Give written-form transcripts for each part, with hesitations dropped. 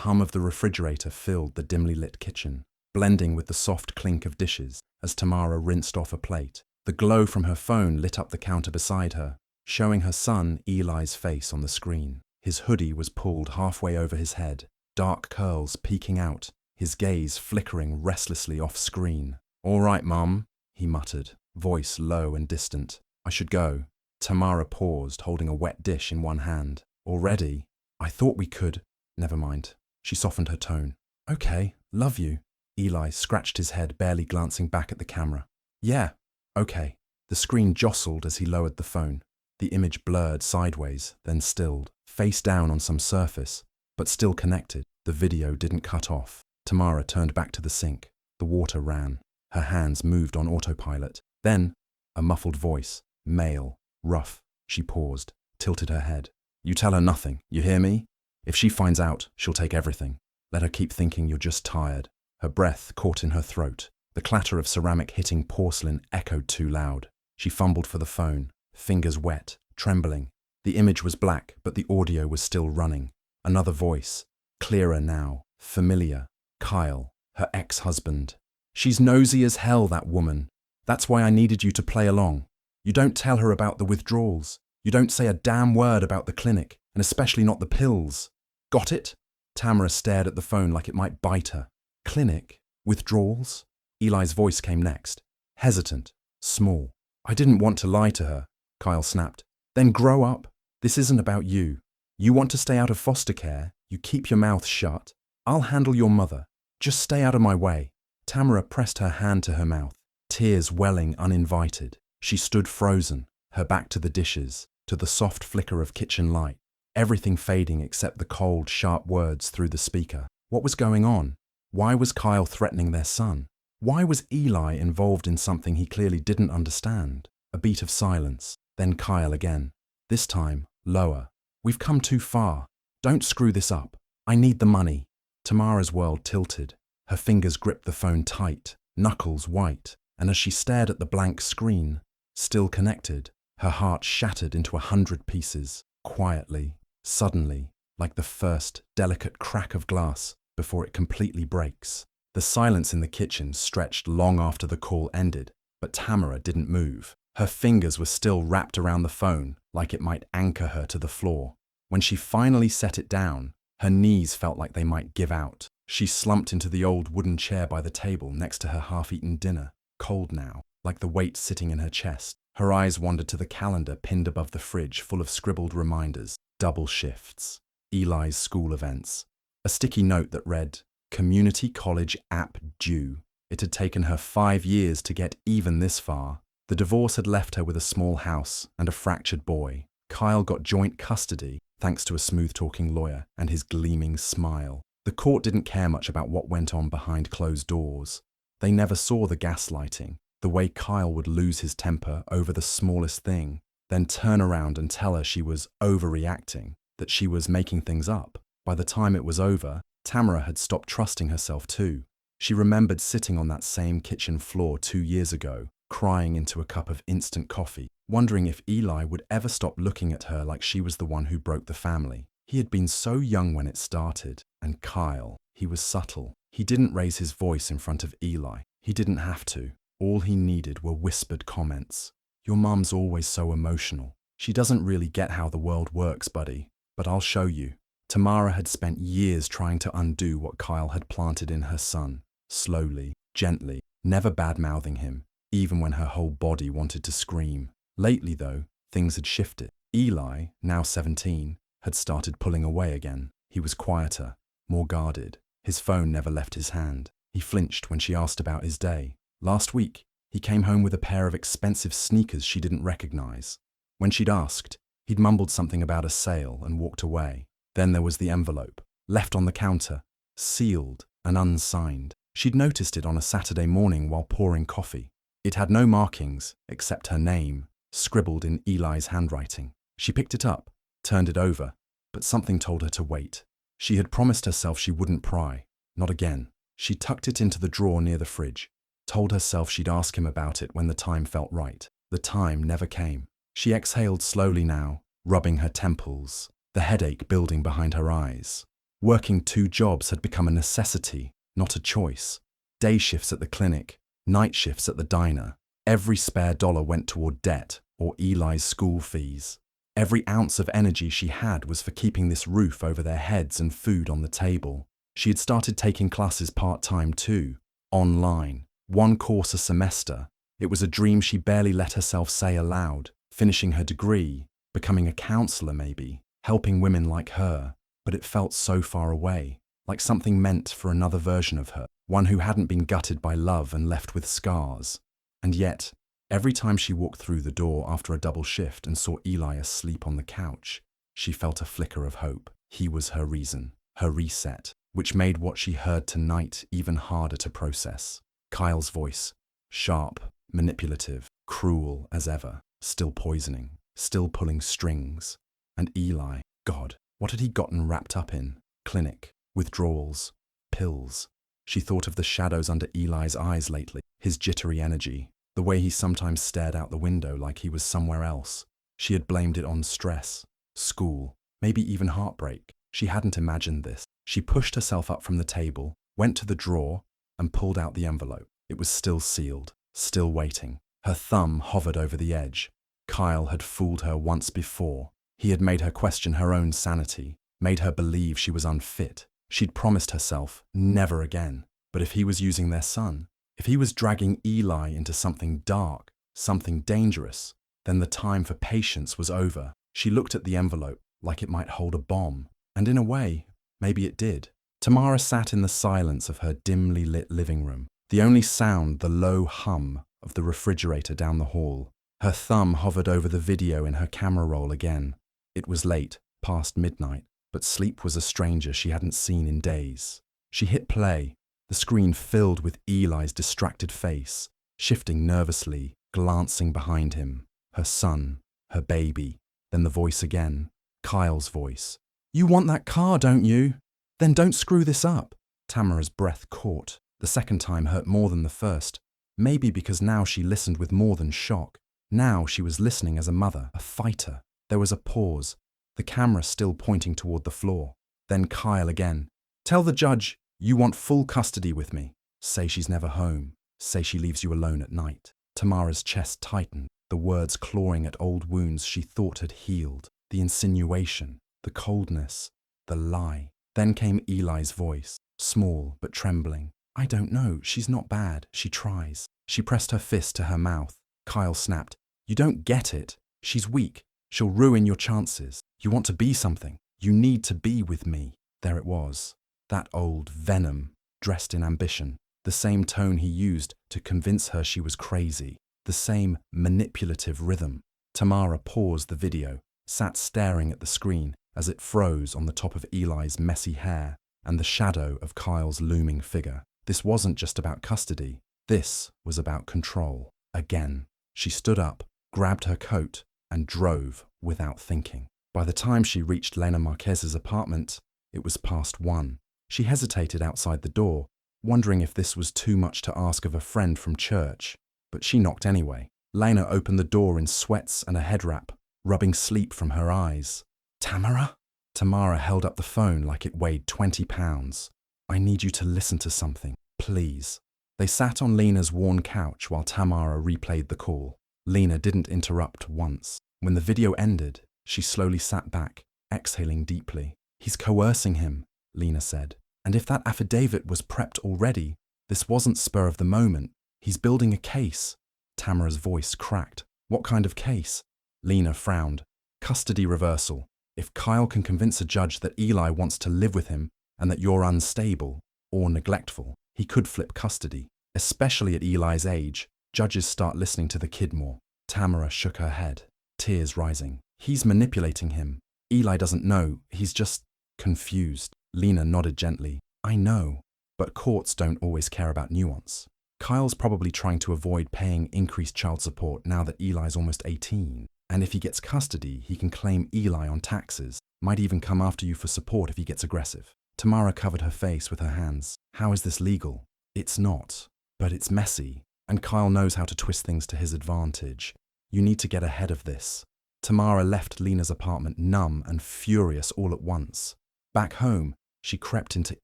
hum of the refrigerator filled the dimly lit kitchen, blending with the soft clink of dishes as Tamara rinsed off a plate. The glow from her phone lit up the counter beside her, showing her son Eli's face on the screen. His hoodie was pulled halfway over his head, dark curls peeking out, his gaze flickering restlessly off screen. "All right, Mum," he muttered, voice low and distant. "I should go." Tamara paused, holding a wet dish in one hand. "Already? I thought we could—" "Never mind." She softened her tone. "Okay, love you." Eli scratched his head, barely glancing back at the camera. "Yeah, okay." The screen jostled as he lowered the phone. The image blurred sideways, then stilled, face down on some surface, but still connected. The video didn't cut off. Tamara turned back to the sink. The water ran. Her hands moved on autopilot. Then, a muffled voice, male, rough. She paused, tilted her head. "You tell her nothing, you hear me? If she finds out, she'll take everything. Let her keep thinking you're just tired." Her breath caught in her throat. The clatter of ceramic hitting porcelain echoed too loud. She fumbled for the phone, fingers wet, trembling. The image was black, but the audio was still running. Another voice, clearer now, familiar. Kyle, her ex-husband. "She's nosy as hell, that woman. That's why I needed you to play along. You don't tell her about the withdrawals. You don't say a damn word about the clinic, and especially not the pills. Got it?" Tamara stared at the phone like it might bite her. "Clinic? Withdrawals?" Eli's voice came next, hesitant, small. "I didn't want to lie to her," Kyle snapped. "Then grow up. This isn't about you. You want to stay out of foster care, you keep your mouth shut. I'll handle your mother. Just stay out of my way." Tamara pressed her hand to her mouth, tears welling uninvited. She stood frozen, her back to the dishes, to the soft flicker of kitchen light, everything fading except the cold, sharp words through the speaker. What was going on? Why was Kyle threatening their son? Why was Eli involved in something he clearly didn't understand? A beat of silence, then Kyle again. This time, lower. "We've come too far. Don't screw this up. I need the money." Tamara's world tilted. Her fingers gripped the phone tight, knuckles white, and as she stared at the blank screen, still connected, her heart shattered into 100 pieces, quietly, suddenly, like the first delicate crack of glass before it completely breaks. The silence in the kitchen stretched long after the call ended, but Tamara didn't move. Her fingers were still wrapped around the phone, like it might anchor her to the floor. When she finally set it down, her knees felt like they might give out. She slumped into the old wooden chair by the table next to her half-eaten dinner, cold now, like the weight sitting in her chest. Her eyes wandered to the calendar pinned above the fridge, full of scribbled reminders, double shifts, Eli's school events. A sticky note that read, "Community college app due." It had taken her 5 years to get even this far. The divorce had left her with a small house and a fractured boy. Kyle got joint custody, thanks to a smooth-talking lawyer and his gleaming smile. The court didn't care much about what went on behind closed doors. They never saw the gaslighting, the way Kyle would lose his temper over the smallest thing, then turn around and tell her she was overreacting, that she was making things up. By the time it was over, Tamara had stopped trusting herself too. She remembered sitting on that same kitchen floor 2 years ago, crying into a cup of instant coffee, wondering if Eli would ever stop looking at her like she was the one who broke the family. He had been so young when it started, and Kyle, he was subtle. He didn't raise his voice in front of Eli. He didn't have to. All he needed were whispered comments. "Your mum's always so emotional. She doesn't really get how the world works, buddy, but I'll show you." Tamara had spent years trying to undo what Kyle had planted in her son, slowly, gently, never bad-mouthing him, even when her whole body wanted to scream. Lately, though, things had shifted. Eli, now 17, had started pulling away again. He was quieter, more guarded. His phone never left his hand. He flinched when she asked about his day. Last week, he came home with a pair of expensive sneakers she didn't recognize. When she'd asked, he'd mumbled something about a sale and walked away. Then there was the envelope, left on the counter, sealed and unsigned. She'd noticed it on a Saturday morning while pouring coffee. It had no markings except her name, scribbled in Eli's handwriting. She picked it up, turned it over, but something told her to wait. She had promised herself she wouldn't pry. Not again. She tucked it into the drawer near the fridge, told herself she'd ask him about it when the time felt right. The time never came. She exhaled slowly now, rubbing her temples, the headache building behind her eyes. Working 2 jobs had become a necessity, not a choice. Day shifts at the clinic, night shifts at the diner. Every spare dollar went toward debt or Eli's school fees. Every ounce of energy she had was for keeping this roof over their heads and food on the table. She had started taking classes part-time too, online, 1 course a semester. It was a dream she barely let herself say aloud, finishing her degree, becoming a counselor maybe, helping women like her. But it felt so far away, like something meant for another version of her, one who hadn't been gutted by love and left with scars. And yet, every time she walked through the door after a double shift and saw Eli asleep on the couch, she felt a flicker of hope. He was her reason, her reset, which made what she heard tonight even harder to process. Kyle's voice, sharp, manipulative, cruel as ever, still poisoning, still pulling strings. And Eli, God, what had he gotten wrapped up in? Clinic, withdrawals, pills. She thought of the shadows under Eli's eyes lately, his jittery energy, the way he sometimes stared out the window like he was somewhere else. She had blamed it on stress, school, maybe even heartbreak. She hadn't imagined this. She pushed herself up from the table, went to the drawer, and pulled out the envelope. It was still sealed, still waiting. Her thumb hovered over the edge. Kyle had fooled her once before. He had made her question her own sanity, made her believe she was unfit. She'd promised herself, never again. But if he was using their son, if he was dragging Eli into something dark, something dangerous, then the time for patience was over. She looked at the envelope like it might hold a bomb. And in a way, maybe it did. Tamara sat in the silence of her dimly lit living room. The only sound, the low hum of the refrigerator down the hall. Her thumb hovered over the video in her camera roll again. It was late, past midnight, but sleep was a stranger she hadn't seen in days. She hit play, the screen filled with Eli's distracted face, shifting nervously, glancing behind him. Her son, her baby, then the voice again, Kyle's voice. "You want that car, don't you? Then don't screw this up." Tamara's breath caught. The second time hurt more than the first, maybe because now she listened with more than shock. Now she was listening as a mother, a fighter. There was a pause, the camera still pointing toward the floor. Then Kyle again. "Tell the judge you want full custody with me. Say she's never home. Say she leaves you alone at night." Tamara's chest tightened, the words clawing at old wounds she thought had healed. The insinuation, the coldness, the lie. Then came Eli's voice, small but trembling. "I don't know, she's not bad, she tries." She pressed her fist to her mouth. Kyle snapped, "You don't get it. She's weak. She'll ruin your chances. You want to be something. You need to be with me." There it was. That old venom, dressed in ambition. The same tone he used to convince her she was crazy. The same manipulative rhythm. Tamara paused the video, sat staring at the screen as it froze on the top of Eli's messy hair and the shadow of Kyle's looming figure. This wasn't just about custody. This was about control. Again. She stood up, grabbed her coat, and drove without thinking. By the time she reached Lena Marquez's apartment, it was past 1. She hesitated outside the door, wondering if this was too much to ask of a friend from church. But she knocked anyway. Lena opened the door in sweats and a head wrap, rubbing sleep from her eyes. "Tamara?" Tamara held up the phone like it weighed 20 pounds. "I need you to listen to something, please." They sat on Lena's worn couch while Tamara replayed the call. Lena didn't interrupt once. When the video ended, she slowly sat back, exhaling deeply. "He's coercing him," Lena said. "And if that affidavit was prepped already, this wasn't spur of the moment. He's building a case." Tamara's voice cracked. "What kind of case?" Lena frowned. "Custody reversal. If Kyle can convince a judge that Eli wants to live with him and that you're unstable or neglectful, he could flip custody. Especially at Eli's age, judges start listening to the kid more." Tamara shook her head, tears rising. "He's manipulating him. Eli doesn't know. He's just confused." Lena nodded gently. "I know, but courts don't always care about nuance. Kyle's probably trying to avoid paying increased child support now that Eli's almost 18. And if he gets custody, he can claim Eli on taxes. Might even come after you for support if he gets aggressive." Tamara covered her face with her hands. "How is this legal?" "It's not, but it's messy. And Kyle knows how to twist things to his advantage. You need to get ahead of this." Tamara left Lena's apartment numb and furious all at once. Back home, She crept into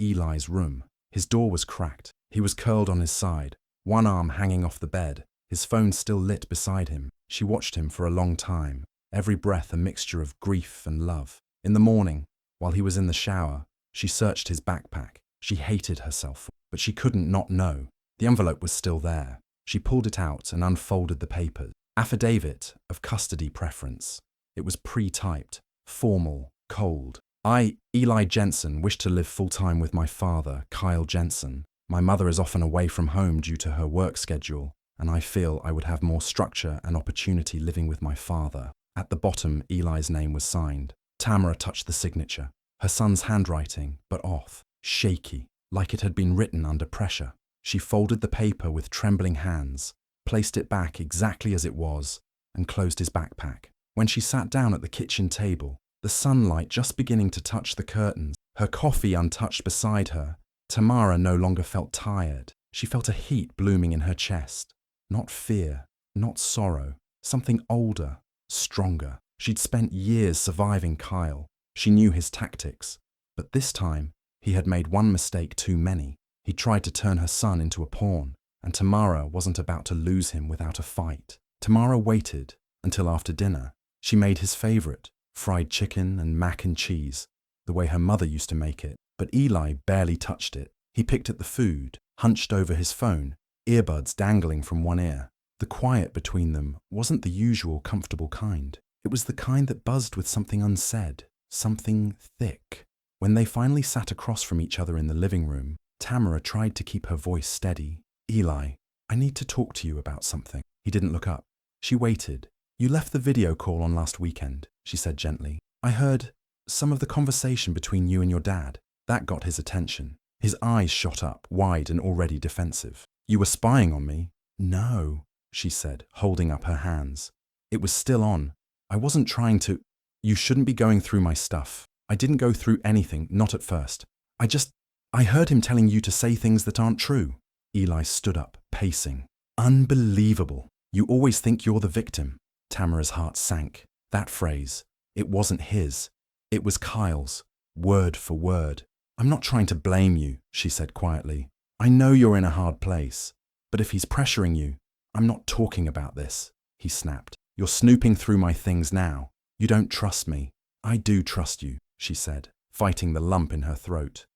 Eli's room. His door was cracked. He was curled on his side, one arm hanging off the bed, his phone still lit beside him. She watched him for a long time, every breath a mixture of grief and love. In the morning, while he was in the shower, she searched his backpack. She hated herself, but she couldn't not know. The envelope was still there. She pulled it out and unfolded the papers. Affidavit of custody preference. It was pre-typed, formal, cold. I, Eli Jensen, wish to live full-time with my father, Kyle Jensen. My mother is often away from home due to her work schedule, and I feel I would have more structure and opportunity living with my father. At the bottom, Eli's name was signed. Tamara touched the signature. Her son's handwriting, but off, shaky, like it had been written under pressure. She folded the paper with trembling hands, placed it back exactly as it was, and closed his backpack. When she sat down at the kitchen table, the sunlight just beginning to touch the curtains, her coffee untouched beside her, Tamara no longer felt tired. She felt a heat blooming in her chest. Not fear, not sorrow, something older, stronger. She'd spent years surviving Kyle. She knew his tactics. But this time, he had made one mistake too many. He tried to turn her son into a pawn, and Tamara wasn't about to lose him without a fight. Tamara waited until after dinner. She made his favorite, fried chicken and mac and cheese, the way her mother used to make it, but Eli barely touched it. He picked at the food, hunched over his phone, earbuds dangling from one ear. The quiet between them wasn't the usual comfortable kind. It was the kind that buzzed with something unsaid, something thick. When they finally sat across from each other in the living room, Tamara tried to keep her voice steady. Eli, I need to talk to you about something. He didn't look up. She waited. You left the video call on last weekend, she said gently. I heard some of the conversation between you and your dad. That got his attention. His eyes shot up, wide and already defensive. You were spying on me? No, she said, holding up her hands. It was still on. I wasn't trying to. You shouldn't be going through my stuff. I didn't go through anything, not at first. I heard him telling you to say things that aren't true. Eli stood up, pacing. Unbelievable. You always think you're the victim. Tamara's heart sank. That phrase, it wasn't his. It was Kyle's, word for word. I'm not trying to blame you, she said quietly. I know you're in a hard place, but if he's pressuring you, I'm not talking about this, he snapped. You're snooping through my things now. You don't trust me. I do trust you, she said, fighting the lump in her throat.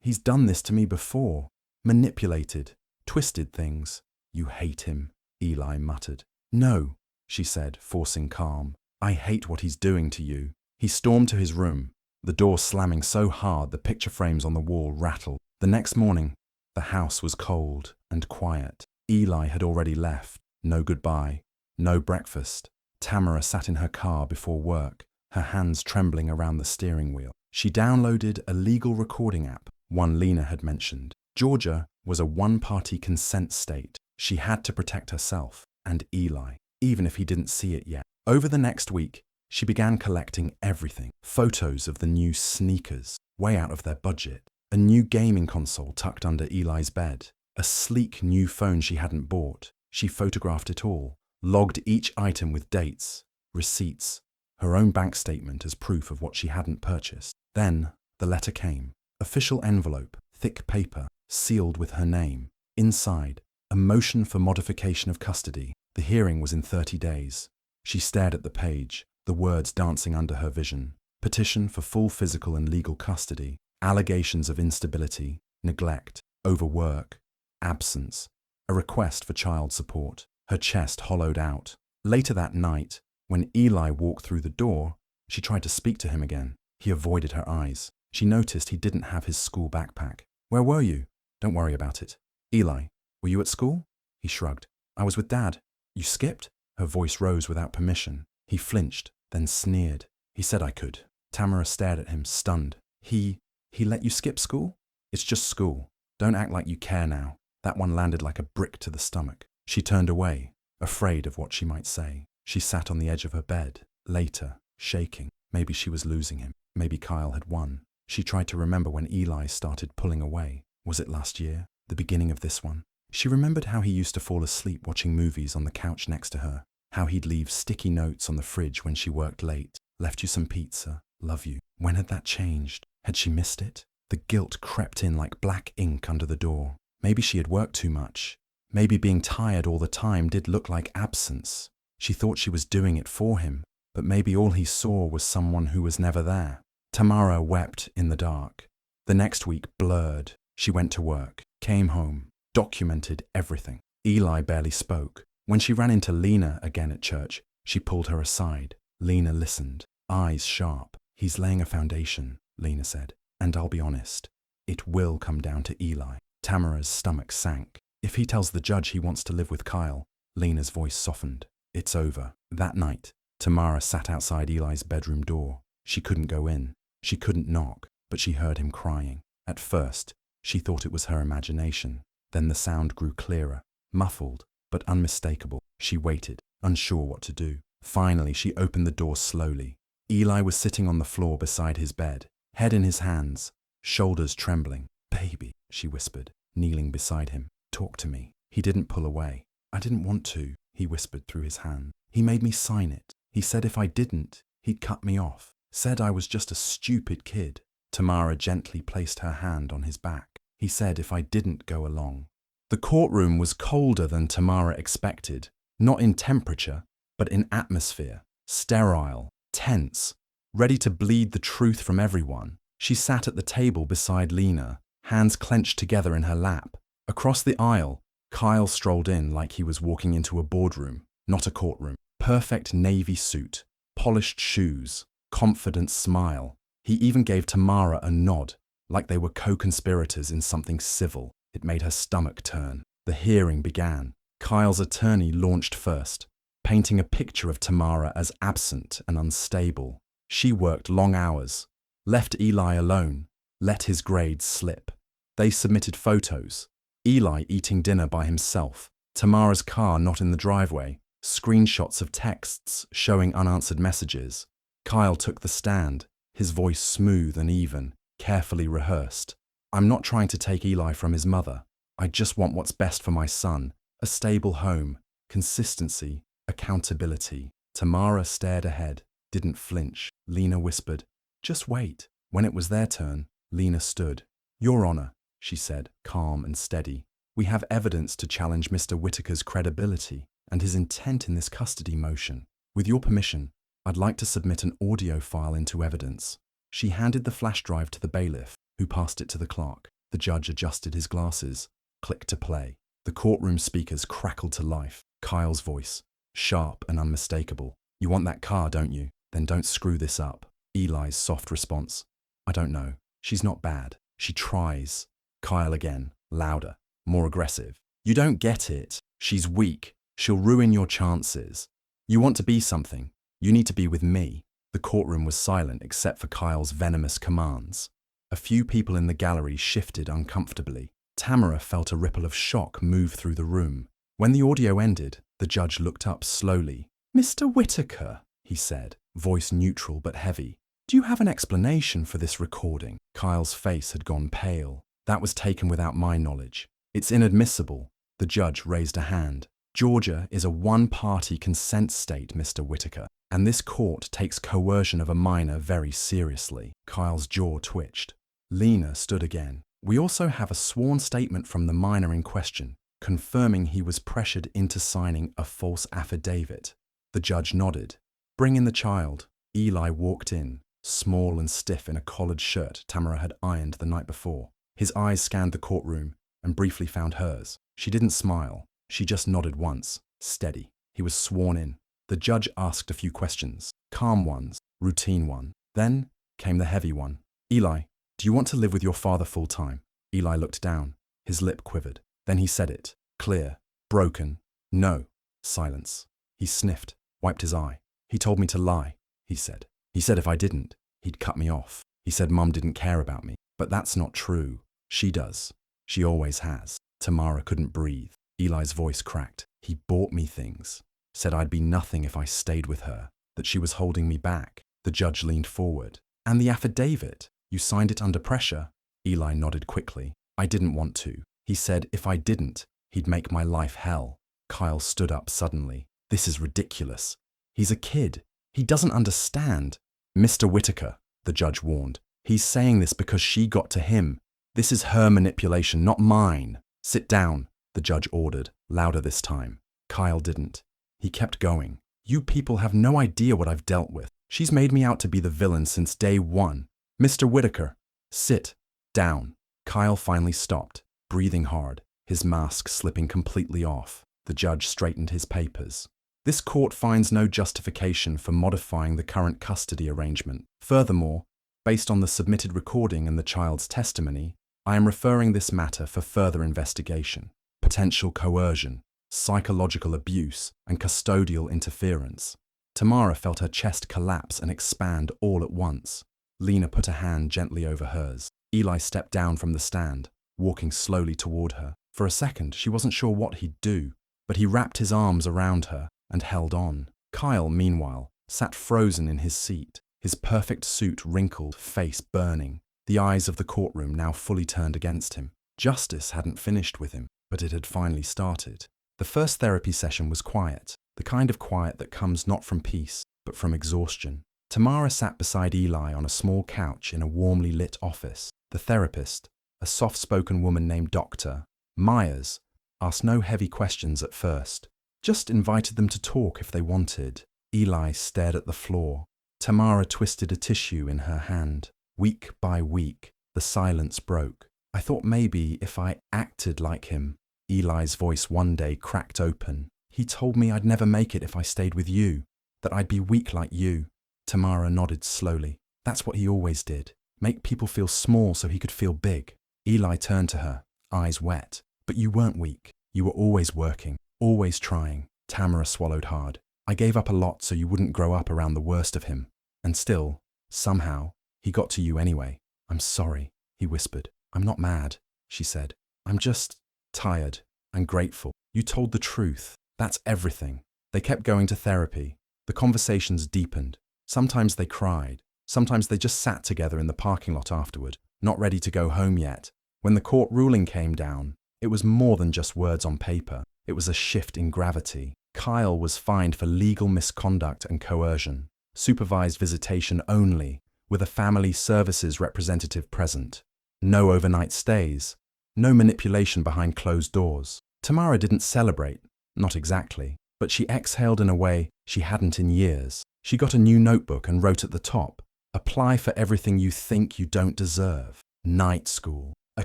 He's done this to me before. Manipulated, twisted things. You hate him, Eli muttered. No, she said, forcing calm. I hate what he's doing to you. He stormed to his room, the door slamming so hard the picture frames on the wall rattled. The next morning, the house was cold and quiet. Eli had already left. No goodbye, no breakfast. Tamara sat in her car before work, her hands trembling around the steering wheel. She downloaded a legal recording app, one Lena had mentioned. Georgia was a one-party consent state. She had to protect herself and Eli, even if he didn't see it yet. Over the next week, she began collecting everything. Photos of the new sneakers, way out of their budget. A new gaming console tucked under Eli's bed. A sleek new phone she hadn't bought. She photographed it all, logged each item with dates, receipts, her own bank statement as proof of what she hadn't purchased. Then the letter came. Official envelope, thick paper, sealed with her name. Inside, a motion for modification of custody. The hearing was in 30 days. She stared at the page, the words dancing under her vision. Petition for full physical and legal custody. Allegations of instability, neglect, overwork, absence. A request for child support. Her chest hollowed out. Later that night, when Eli walked through the door, she tried to speak to him again. He avoided her eyes. She noticed he didn't have his school backpack. Where were you? Don't worry about it. Eli, were you at school? He shrugged. I was with Dad. You skipped? Her voice rose without permission. He flinched, then sneered. He said I could. Tamara stared at him, stunned. He let you skip school? It's just school. Don't act like you care now. That one landed like a brick to the stomach. She turned away, afraid of what she might say. She sat on the edge of her bed, later, shaking. Maybe she was losing him. Maybe Kyle had won. She tried to remember when Eli started pulling away. Was it last year? The beginning of this one? She remembered how he used to fall asleep watching movies on the couch next to her. How he'd leave sticky notes on the fridge when she worked late. Left you some pizza. Love you. When had that changed? Had she missed it? The guilt crept in like black ink under the door. Maybe she had worked too much. Maybe being tired all the time did look like absence. She thought she was doing it for him, but maybe all he saw was someone who was never there. Tamara wept in the dark. The next week blurred. She went to work, came home, documented everything. Eli barely spoke. When she ran into Lena again at church, she pulled her aside. Lena listened, eyes sharp. "He's laying a foundation," Lena said. "And I'll be honest, it will come down to Eli." Tamara's stomach sank. "If he tells the judge he wants to live with Kyle," Lena's voice softened. "It's over." That night, Tamara sat outside Eli's bedroom door. She couldn't go in. She couldn't knock, but she heard him crying. At first, she thought it was her imagination. Then the sound grew clearer, muffled, but unmistakable. She waited, unsure what to do. Finally, she opened the door slowly. Eli was sitting on the floor beside his bed, head in his hands, shoulders trembling. "Baby," she whispered, kneeling beside him. "Talk to me." He didn't pull away. "I didn't want to," he whispered through his hand. "He made me sign it. He said if I didn't, he'd cut me off. Said I was just a stupid kid." Tamara gently placed her hand on his back. "He said if I didn't go along." The courtroom was colder than Tamara expected, not in temperature, but in atmosphere. Sterile, tense, ready to bleed the truth from everyone. She sat at the table beside Lena, hands clenched together in her lap. Across the aisle, Kyle strolled in like he was walking into a boardroom, not a courtroom. Perfect navy suit, polished shoes, confident smile. He even gave Tamara a nod, like they were co-conspirators in something civil. It made her stomach turn. The hearing began. Kyle's attorney launched first, painting a picture of Tamara as absent and unstable. She worked long hours, left Eli alone, let his grades slip. They submitted photos. Eli eating dinner by himself, Tamara's car not in the driveway, screenshots of texts showing unanswered messages. Kyle took the stand, his voice smooth and even, carefully rehearsed. "I'm not trying to take Eli from his mother. I just want what's best for my son. A stable home, consistency, accountability." Tamara stared ahead, didn't flinch. Lena whispered, "Just wait." When it was their turn, Lena stood. "Your Honor," she said, calm and steady, "we have evidence to challenge Mr. Whitaker's credibility and his intent in this custody motion. With your permission, I'd like to submit an audio file into evidence." She handed the flash drive to the bailiff, who passed it to the clerk. The judge adjusted his glasses, clicked to play. The courtroom speakers crackled to life. Kyle's voice, sharp and unmistakable. "You want that car, don't you? Then don't screw this up." Eli's soft response, "I don't know. She's not bad. She tries." Kyle again, louder, more aggressive. "You don't get it. She's weak. She'll ruin your chances. You want to be something. You need to be with me." The courtroom was silent except for Kyle's venomous commands. A few people in the gallery shifted uncomfortably. Tamara felt a ripple of shock move through the room. When the audio ended, the judge looked up slowly. "Mr. Whitaker," he said, voice neutral but heavy, "do you have an explanation for this recording?" Kyle's face had gone pale. "That was taken without my knowledge. It's inadmissible." The judge raised a hand. "Georgia is a one-party consent state, Mr. Whitaker, and this court takes coercion of a minor very seriously." Kyle's jaw twitched. Lena stood again. "We also have a sworn statement from the minor in question, confirming he was pressured into signing a false affidavit." The judge nodded. "Bring in the child." Eli walked in, small and stiff in a collared shirt Tamara had ironed the night before. His eyes scanned the courtroom and briefly found hers. She didn't smile. She just nodded once, steady. He was sworn in. The judge asked a few questions, calm ones, routine one. Then came the heavy one. "Eli, do you want to live with your father full time?" Eli looked down. His lip quivered. Then he said it, clear, broken. "No." Silence. He sniffed, wiped his eye. "He told me to lie," he said. "He said if I didn't, he'd cut me off. He said Mum didn't care about me. But that's not true. She does. She always has." Tamara couldn't breathe. Eli's voice cracked. "He bought me things. Said I'd be nothing if I stayed with her. That she was holding me back." The judge leaned forward. "And the affidavit? You signed it under pressure?" Eli nodded quickly. "I didn't want to. He said if I didn't, he'd make my life hell." Kyle stood up suddenly. "This is ridiculous. He's a kid. He doesn't understand." "Mr. Whitaker," the judge warned, He's saying this because she got to him. This is her manipulation, not mine. Sit down, the judge ordered, louder this time. Kyle didn't. He kept going. You people have no idea what I've dealt with. She's made me out to be the villain since day one. Mr. Whitaker, sit down. Kyle finally stopped, breathing hard, his mask slipping completely off. The judge straightened his papers. This court finds no justification for modifying the current custody arrangement. Furthermore, based on the submitted recording and the child's testimony, I am referring this matter for further investigation. Potential coercion, psychological abuse, and custodial interference. Tamara felt her chest collapse and expand all at once. Lena put a hand gently over hers. Eli stepped down from the stand, walking slowly toward her. For a second, she wasn't sure what he'd do, but he wrapped his arms around her and held on. Kyle, meanwhile, sat frozen in his seat, his perfect suit wrinkled, face burning, the eyes of the courtroom now fully turned against him. Justice hadn't finished with him, but it had finally started. The first therapy session was quiet, the kind of quiet that comes not from peace, but from exhaustion. Tamara sat beside Eli on a small couch in a warmly lit office. The therapist, a soft-spoken woman named Dr. Myers, asked no heavy questions at first, just invited them to talk if they wanted. Eli stared at the floor. Tamara twisted a tissue in her hand. Week by week, the silence broke. I thought maybe if I acted like him. Eli's voice one day cracked open. He told me I'd never make it if I stayed with you, that I'd be weak like you. Tamara nodded slowly. That's what he always did. Make people feel small so he could feel big. Eli turned to her, eyes wet. But you weren't weak. You were always working, always trying. Tamara swallowed hard. I gave up a lot so you wouldn't grow up around the worst of him. And still, somehow, he got to you anyway. I'm sorry, he whispered. I'm not mad, she said. I'm just tired and grateful. You told the truth. That's everything. They kept going to therapy. The conversations deepened. Sometimes they cried. Sometimes they just sat together in the parking lot afterward, not ready to go home yet. When the court ruling came down, it was more than just words on paper. It was a shift in gravity. Kyle was fined for legal misconduct and coercion. Supervised visitation only, with a family services representative present. No overnight stays. No manipulation behind closed doors. Tamara didn't celebrate, not exactly, but she exhaled in a way she hadn't in years. She got a new notebook and wrote at the top, apply for everything you think you don't deserve. Night school, a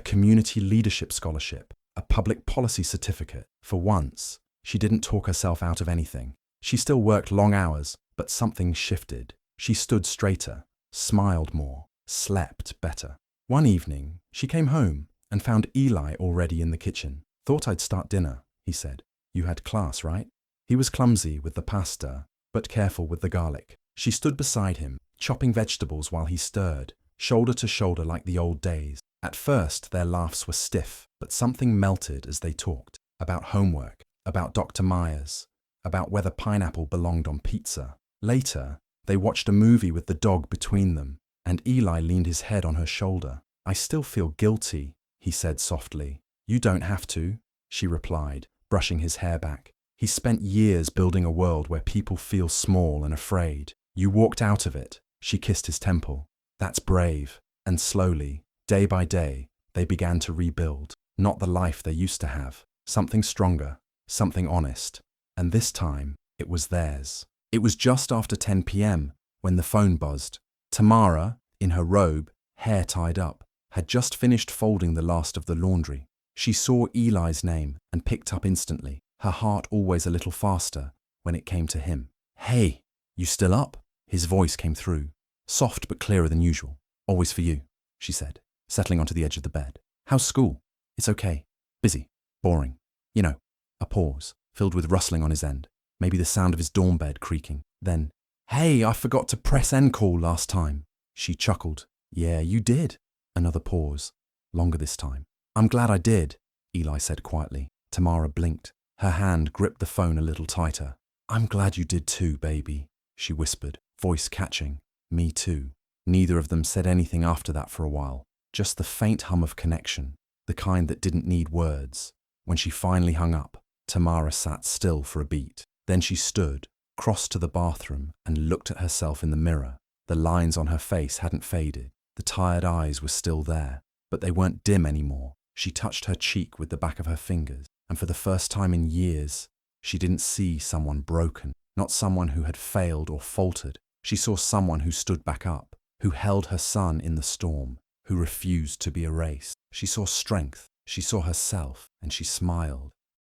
community leadership scholarship, a public policy certificate. For once, she didn't talk herself out of anything. She still worked long hours, but something shifted. She stood straighter, smiled more, slept better. One evening, she came home and found Eli already in the kitchen. Thought I'd start dinner, he said. You had class, right? He was clumsy with the pasta, but careful with the garlic. She stood beside him, chopping vegetables while he stirred, shoulder to shoulder like the old days. At first, their laughs were stiff, but something melted as they talked. About homework, about Dr. Myers, about whether pineapple belonged on pizza. Later, they watched a movie with the dog between them, and Eli leaned his head on her shoulder. I still feel guilty, he said softly. You don't have to, she replied, brushing his hair back. He spent years building a world where people feel small and afraid. You walked out of it. She kissed his temple. That's brave. And slowly, day by day, they began to rebuild. Not the life they used to have. Something stronger, something honest. And this time, it was theirs. It was just after 10 p.m. when the phone buzzed. Tamara, in her robe, hair tied up, had just finished folding the last of the laundry. She saw Eli's name and picked up instantly, her heart always a little faster when it came to him. Hey, you still up? His voice came through, soft but clearer than usual. Always for you, she said, settling onto the edge of the bed. How's school? It's okay. Busy. Boring. You know. A pause, filled with rustling on his end. Maybe the sound of his dorm bed creaking. Then, hey, I forgot to press end call last time. She chuckled. Yeah, you did. Another pause. Longer this time. I'm glad I did, Eli said quietly. Tamara blinked. Her hand gripped the phone a little tighter. I'm glad you did too, baby, she whispered, voice catching. Me too. Neither of them said anything after that for a while. Just the faint hum of connection, the kind that didn't need words. When she finally hung up, Tamara sat still for a beat. Then she stood, crossed to the bathroom, and looked at herself in the mirror. The lines on her face hadn't faded. The tired eyes were still there, but they weren't dim anymore. She touched her cheek with the back of her fingers, and for the first time in years, she didn't see someone broken, not someone who had failed or faltered. She saw someone who stood back up, who held her son in the storm, who refused to be erased. She saw strength, she saw herself, and she smiled.